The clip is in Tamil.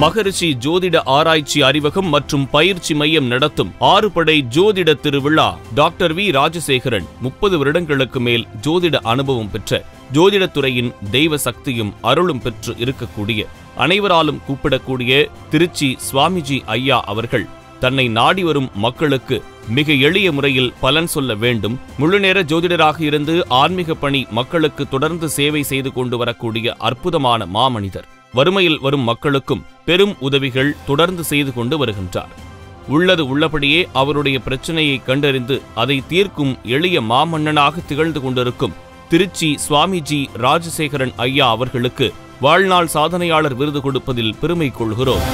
மகரிஷி ஜோதிட ஆராய்ச்சி அறிவகம் மற்றும் பயிற்சி மையம் நடத்தும் 6 படை ஜோதிட திருவிழா. Doctor V. ராஜசேகரன் 30 வருடங்களுக்கு மேல் ஜோதிட அனுபவம் பெற்ற, ஜோதிடத்துறையின் தெய்வ சக்தியும் அருளும் பெற்று இருக்கக்கூடிய, அனைவராலும் கூப்பிடக்கூடிய திருச்சி சுவாமிஜி ஐயா அவர்கள் தன்னை நாடி வரும் மக்களுக்கு மிக எளிய முறையில் பலன் சொல்ல வேண்டும், முழுநேர ஜோதிடராக இருந்து ஆன்மீக பணி மக்களுக்கு தொடர்ந்து சேவை செய்து கொண்டு வரக்கூடிய அற்புதமான மாமனிதர். வறுமையில் வரும் மக்களுக்கும் பெரும் உதவிகள் தொடர்ந்து செய்து கொண்டு வருகின்றார். உள்ளது உள்ளபடியே அவருடைய பிரச்சனையை கண்டறிந்து அதை தீர்க்கும் எளிய மாமன்னனாக திகழ்ந்து கொண்டிருக்கும் திருச்சி சுவாமிஜி ராஜசேகரன் ஐயா அவர்களுக்கு வாழ்நாள் சாதனையாளர் விருது கொடுப்பதில் பெருமை கொள்கிறோம்.